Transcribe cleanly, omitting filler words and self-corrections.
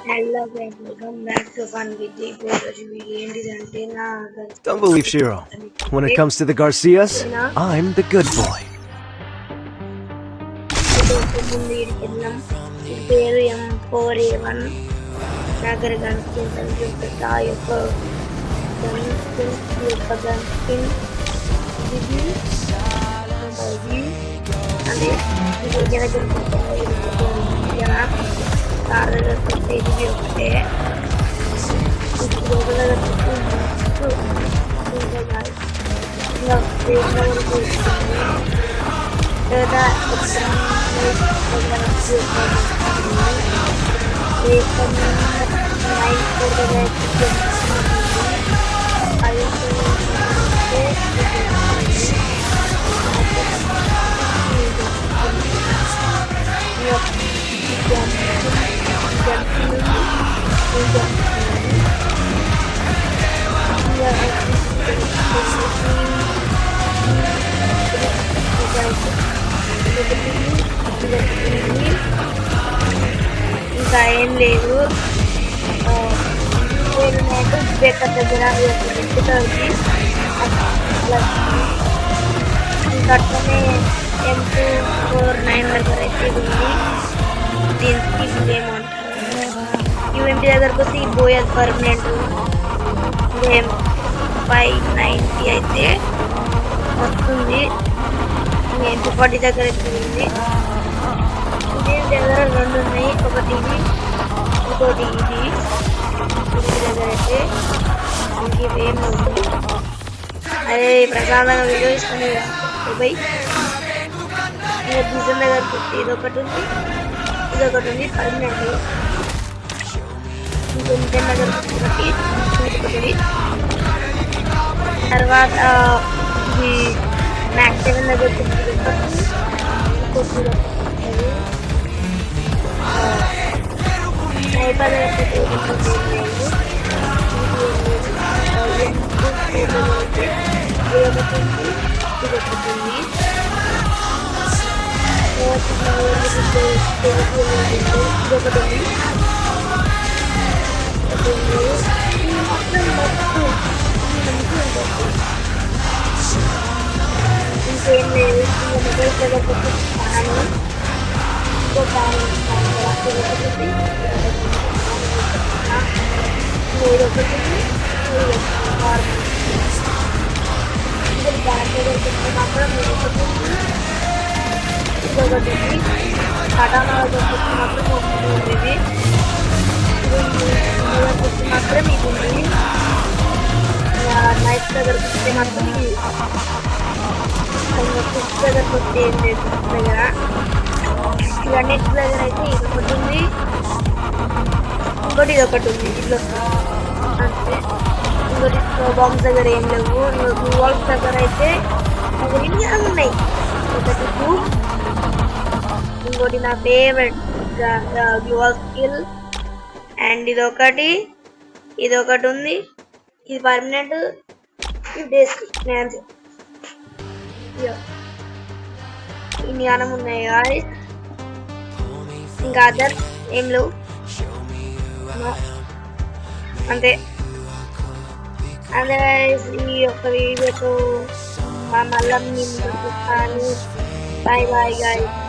Hello guys, welcome back to Fun with the ఏంటిదంటే నా Don't believe Shiro. When it comes to the Garcias, I'm the good boy. ముందు వెళ్ళాం పేరు M4A1 దగ్గర గన్స్కిన్ యొక్క గన్స్కిన్ ఇది అదే దగ్గర ఇది ఒకటే ఇంకా ఏం లేదు బేకర్ దగ్గర ఇంకా అట్లనే M249 దగ్గర అయితే ఉంది దీనికి ఏమంటారు యూఎంపీ దగ్గరకు వస్తే ఈ బోయస్ పర్మనెంట్ M590 అయితే వస్తుంది MP40 దగ్గర ఉంది దీని దగ్గర రెండు ఉన్నాయి ఒకటి ఇది ఇంకోటి ఇది దగ్గర అయితే ఇంకేం ఉంది అదే ప్రసాదంగా వీడియో ఇస్తుంది పోయి ఇంకా డిజైన్ దగ్గర ఇదొకటి ఉంది ఇదొకటి ఉంది పర్మనెంట్ ఇంకొంచెం దగ్గర ఒకటి తర్వాత ఇది మ్యాక్స్ 7 దగ్గర ఇంకేం లేదు మొబైల్ ఫ్యాను ఇంకో ఫ్యాన్ మాత్రం ఇదొకటి కటానా మాత్రం ఉంది మాత్రం ఇది ఉంది నైట్ దగ్గరకు వస్తే మాత్రం ఫిక్స్ దగ్గరకు వస్తే ఏం లేదు దగ్గర ఇక నెక్స్ట్ దగ్గర అయితే ఇది ఒకటి ఉంది ఇంకోటి ఇది ఒకటి ఉంది ఇట్లా అంతే ఇంకోటి బాంబ్స్ దగ్గర ఏం లేవు వాల్స్ దగ్గర అయితే దగ్గర ఇన్ని ఉన్నాయి ఒకటి ఇంకోటి నా ఫేవరెట్ గ్లోవల్ స్కిల్ అండ్ ఇది ఒకటి ఉంది ఇది పర్మనెంట్ ఇది డేస్కి నేను ఇన్ని అనం ఉన్నాయి గాయస్ ఇంకా అదర్ ఏం లేవు అంతే అదే ఈ యొక్క వీడియోతో మళ్ళీ చూస్తాను బాయ్ బాయ్ గాయస్